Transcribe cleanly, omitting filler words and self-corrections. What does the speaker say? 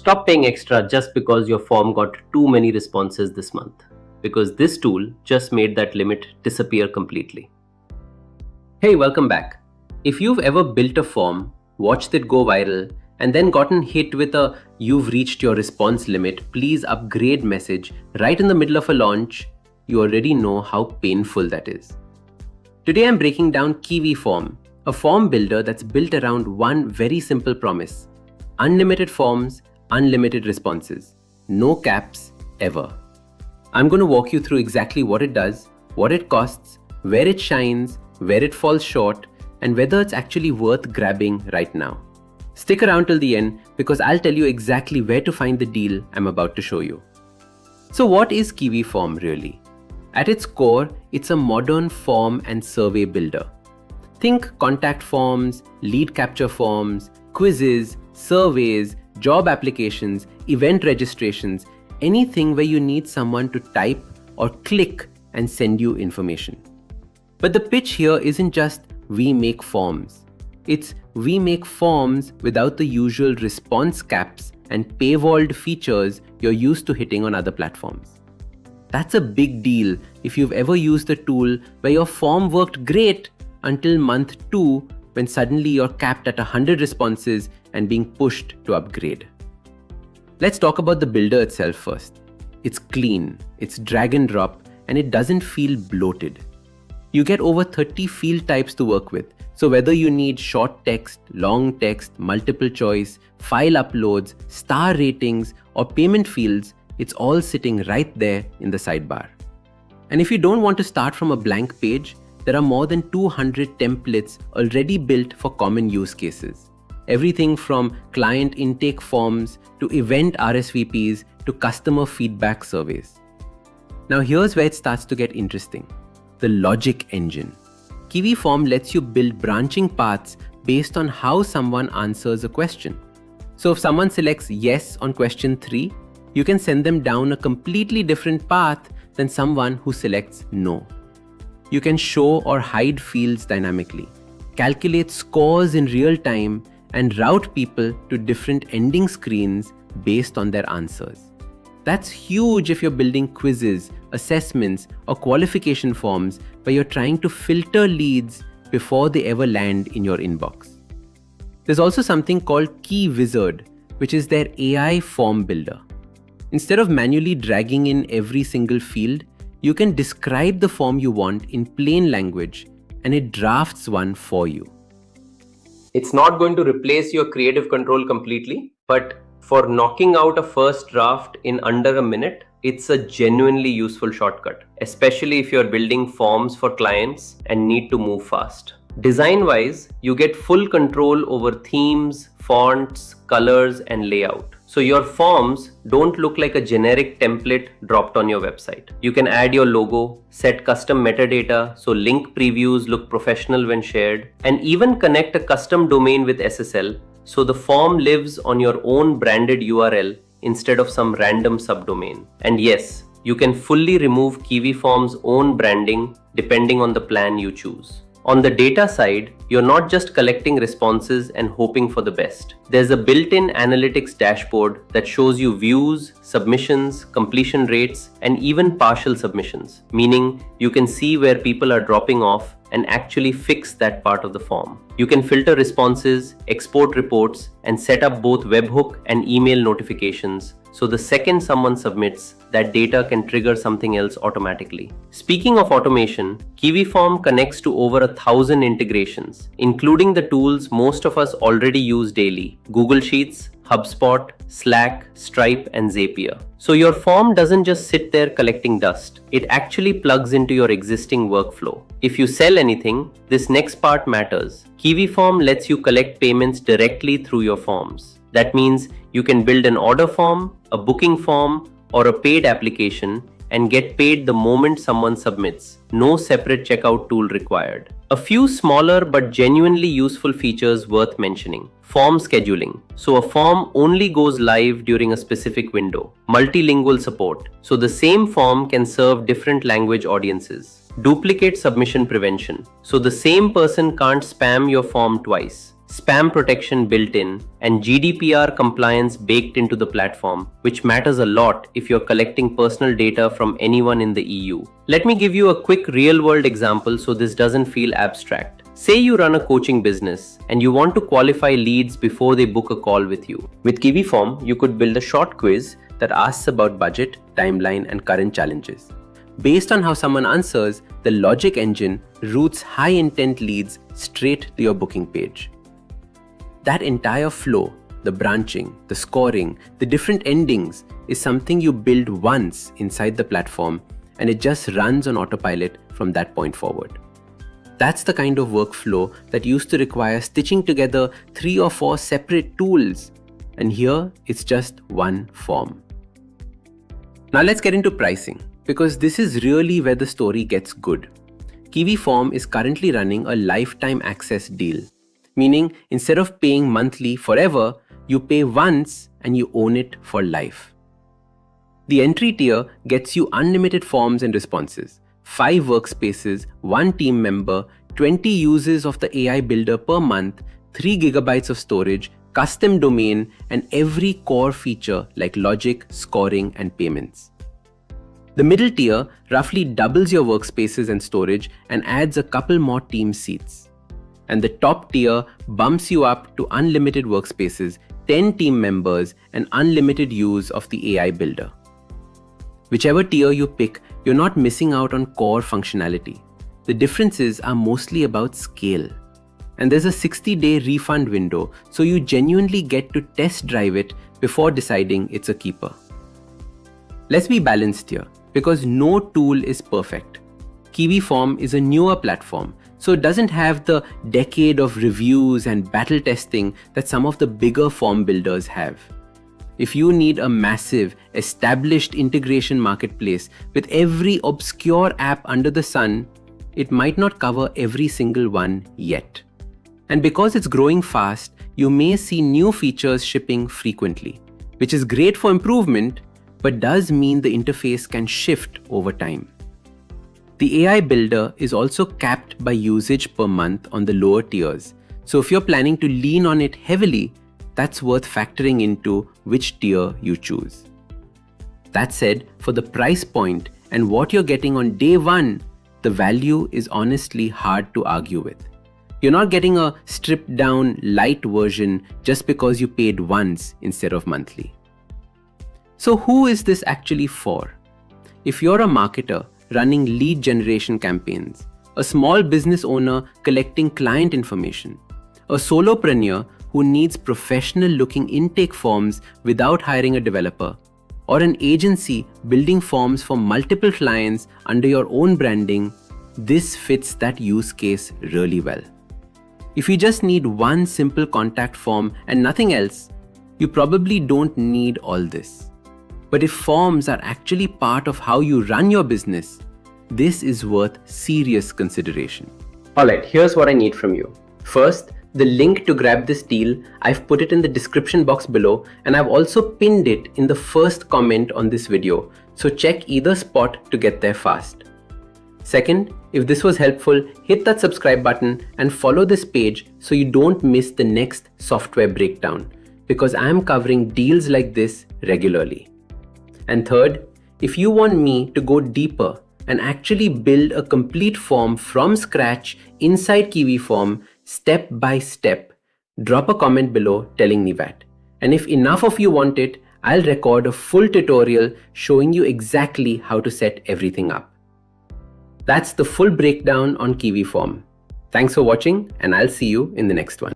Stop paying extra just because your form got too many responses this month, because this tool just made that limit disappear completely. Hey, welcome back. If you've ever built a form, watched it go viral, and then gotten hit with a "you've reached your response limit, please upgrade" message right in the middle of a launch, you already know how painful that is. Today I'm breaking down Kiwiform, a form builder that's built around one very simple promise: unlimited forms, unlimited responses, no caps, ever. I'm going to walk you through exactly what it does, what it costs, where it shines, where it falls short, and whether it's actually worth grabbing right now. Stick around till the end because I'll tell you exactly where to find the deal I'm about to show you. So what is Kiwiform really? At its core, it's a modern form and survey builder. Think contact forms, lead capture forms, quizzes, surveys, job applications, event registrations, anything where you need someone to type or click and send you information. But the pitch here isn't just we make forms. It's we make forms without the usual response caps and paywalled features you're used to hitting on other platforms. That's a big deal if you've ever used a tool where your form worked great until month 2 when suddenly you're capped at 100 responses and being pushed to upgrade. Let's talk about the builder itself first. It's clean, it's drag and drop, and it doesn't feel bloated. You get over 30 field types to work with, so whether you need short text, long text, multiple choice, file uploads, star ratings, or payment fields, it's all sitting right there in the sidebar. And if you don't want to start from a blank page, there are more than 200 templates already built for common use cases. Everything from client intake forms to event RSVPs to customer feedback surveys. Now here's where it starts to get interesting. The logic engine. Kiwiform lets you build branching paths based on how someone answers a question. So if someone selects yes on question 3, you can send them down a completely different path than someone who selects no. You can show or hide fields dynamically, calculate scores in real time, and route people to different ending screens based on their answers. That's huge if you're building quizzes, assessments, or qualification forms where you're trying to filter leads before they ever land in your inbox. There's also something called Key Wizard, which is their AI form builder. Instead of manually dragging in every single field, you can describe the form you want in plain language and it drafts one for you. It's not going to replace your creative control completely, but for knocking out a first draft in under a minute, it's a genuinely useful shortcut, especially if you're building forms for clients and need to move fast. Design-wise, you get full control over themes, fonts, colors, and layout. So your forms don't look like a generic template dropped on your website. You can add your logo, set custom metadata so link previews look professional when shared, and even connect a custom domain with SSL so the form lives on your own branded URL instead of some random subdomain. And yes, you can fully remove Kiwiform's own branding depending on the plan you choose. On the data side, you're not just collecting responses and hoping for the best. There's a built-in analytics dashboard that shows you views, submissions, completion rates, and even partial submissions, meaning you can see where people are dropping off and actually fix that part of the form. You can filter responses, export reports, and set up both webhook and email notifications, so the second someone submits, that data can trigger something else automatically. Speaking of automation, Kiwiform connects to over 1,000 integrations, including the tools most of us already use daily: Google Sheets, HubSpot, Slack, Stripe, and Zapier. So your form doesn't just sit there collecting dust. It actually plugs into your existing workflow. If you sell anything, this next part matters. Kiwiform lets you collect payments directly through your forms. That means you can build an order form, a booking form, or a paid application and get paid the moment someone submits. No separate checkout tool required. A few smaller but genuinely useful features worth mentioning. Form scheduling. So a form only goes live during a specific window. Multilingual support. So the same form can serve different language audiences. Duplicate submission prevention. So the same person can't spam your form twice. spam protection built in, and GDPR compliance baked into the platform, which matters a lot if you're collecting personal data from anyone in the EU. Let me give you a quick real-world example so this doesn't feel abstract. Say you run a coaching business and you want to qualify leads before they book a call with you. With Kiwiform, you could build a short quiz that asks about budget, timeline, and current challenges. Based on how someone answers, the logic engine routes high-intent leads straight to your booking page. That entire flow, the branching, the scoring, the different endings, is something you build once inside the platform, and it just runs on autopilot from that point forward. That's the kind of workflow that used to require stitching together 3 or 4 separate tools, and here it's just one form. Now let's get into pricing, because this is really where the story gets good. Kiwiform is currently running a lifetime access deal, meaning instead of paying monthly forever, you pay once and you own it for life. The entry tier gets you unlimited forms and responses, 5 workspaces, 1 team member, 20 uses of the AI builder per month, 3 gigabytes of storage, custom domain, and every core feature like logic, scoring, and payments. The middle tier roughly doubles your workspaces and storage and adds a couple more team seats. And the top tier bumps you up to unlimited workspaces, 10 team members, and unlimited use of the AI builder. Whichever tier you pick, you're not missing out on core functionality. The differences are mostly about scale. And there's a 60-day refund window, so you genuinely get to test drive it before deciding it's a keeper. Let's be balanced here, because no tool is perfect. Kiwiform is a newer platform, so it doesn't have the decade of reviews and battle testing that some of the bigger form builders have. If you need a massive, established integration marketplace with every obscure app under the sun, it might not cover every single one yet. And because it's growing fast, you may see new features shipping frequently, which is great for improvement, but does mean the interface can shift over time. The AI builder is also capped by usage per month on the lower tiers, so if you're planning to lean on it heavily, that's worth factoring into which tier you choose. That said, for the price point and what you're getting on day one, the value is honestly hard to argue with. You're not getting a stripped down light version just because you paid once instead of monthly. So who is this actually for? If you're a marketer running lead generation campaigns, a small business owner collecting client information, a solopreneur who needs professional-looking intake forms without hiring a developer, or an agency building forms for multiple clients under your own branding, this fits that use case really well. If you just need one simple contact form and nothing else, you probably don't need all this. But if forms are actually part of how you run your business, this is worth serious consideration. Alright, here's what I need from you. First, the link to grab this deal, I've put it in the description box below, and I've also pinned it in the first comment on this video, so check either spot to get there fast. Second, if this was helpful, hit that subscribe button and follow this page so you don't miss the next software breakdown, because I'm covering deals like this regularly. And third, if you want me to go deeper and actually build a complete form from scratch inside Kiwiform, step by step, drop a comment below telling me that. And if enough of you want it, I'll record a full tutorial showing you exactly how to set everything up. That's the full breakdown on Kiwiform. Thanks for watching, and I'll see you in the next one.